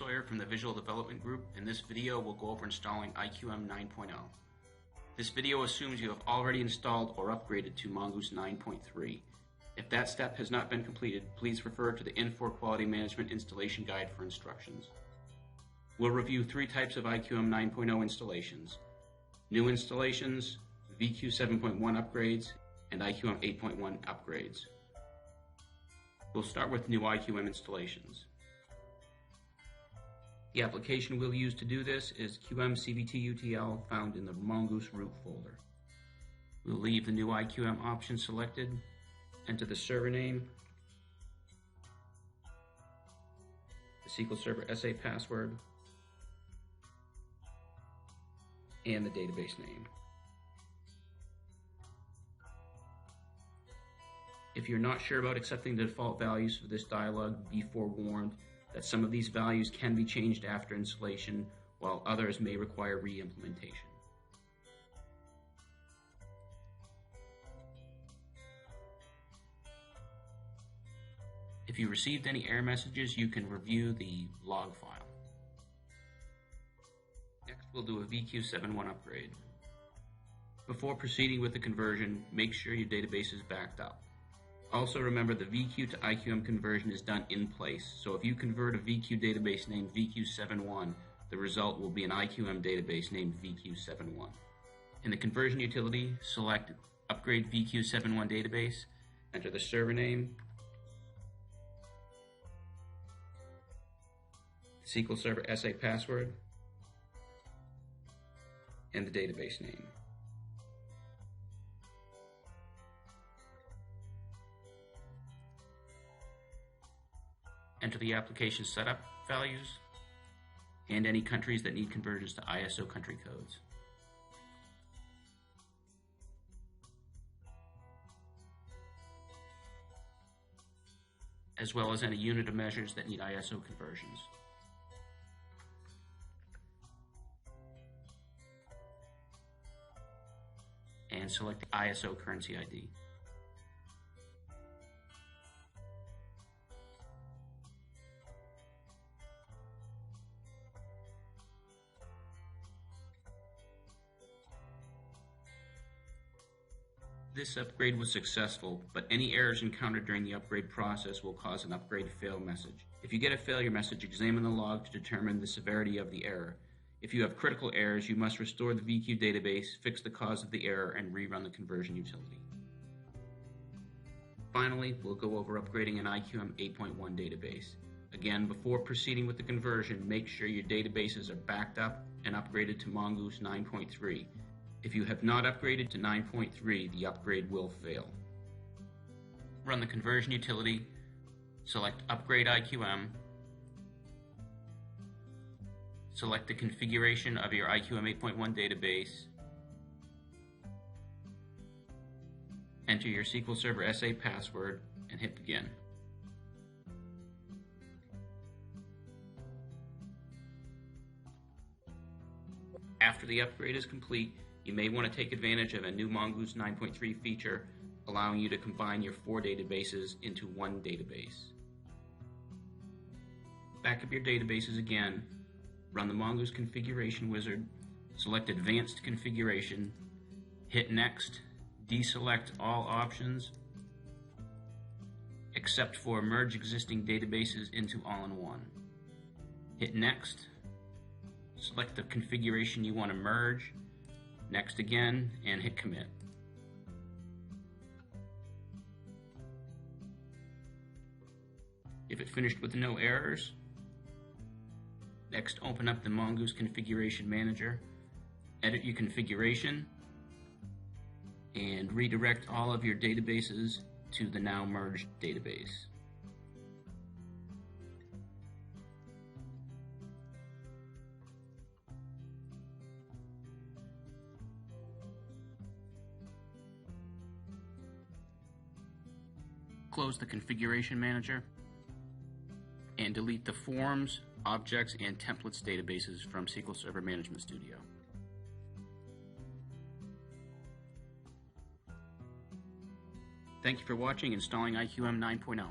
Sawyer from the Visual Development Group. In this video, we'll go over installing IQM 9.0. This video assumes you have already installed or upgraded to Mongoose 9.3. If that step has not been completed, please refer to the Infor Quality Management Installation Guide for instructions. We'll review three types of IQM 9.0 installations: new installations, VQ 7.1 upgrades, and IQM 8.1 upgrades. We'll start with new IQM installations. The application we'll use to do this is QM CVT-UTL found in the Mongoose root folder. We'll leave the new IQM option selected, enter the server name, the SQL Server SA password, and the database name. If you're not sure about accepting the default values for this dialog, be forewarned that some of these values can be changed after installation, while others may require re-implementation. If you received any error messages, you can review the log file. Next, we'll do a VQ 7.1 upgrade. Before proceeding with the conversion, make sure your database is backed up. Also remember, the VQ to IQM conversion is done in place, so if you convert a VQ database named VQ 7.1, the result will be an IQM database named VQ 7.1. In the conversion utility, select Upgrade VQ 7.1 database, enter the server name, SQL Server SA password, and the database name. Enter the application setup values and any countries that need conversions to ISO country codes. As well as any unit of measures that need ISO conversions. And select the ISO currency ID. This upgrade was successful, but any errors encountered during the upgrade process will cause an upgrade fail message. If you get a failure message, examine the log to determine the severity of the error. If you have critical errors, you must restore the VQ database, fix the cause of the error, and rerun the conversion utility. Finally, we'll go over upgrading an IQM 8.1 database. Again, before proceeding with the conversion, make sure your databases are backed up and upgraded to Mongoose 9.3. If you have not upgraded to 9.3, the upgrade will fail. Run the conversion utility, select Upgrade IQM, select the configuration of your IQM 8.1 database, enter your SQL Server SA password, and hit Begin. After the upgrade is complete, you may want to take advantage of a new Mongoose 9.3 feature, allowing you to combine your 4 databases into one database. Back up your databases again, run the Mongoose configuration wizard, select Advanced Configuration, hit Next, deselect all options, except for Merge Existing Databases into All-in-One. Hit Next, select the configuration you want to merge, Next again, and hit Commit. If it finished with no errors, next open up the Mongoose Configuration Manager, edit your configuration, and redirect all of your databases to the now merged database. Close the Configuration Manager and delete the Forms, Objects, and Templates databases from SQL Server Management Studio. Thank you for watching installing IQM 9.0.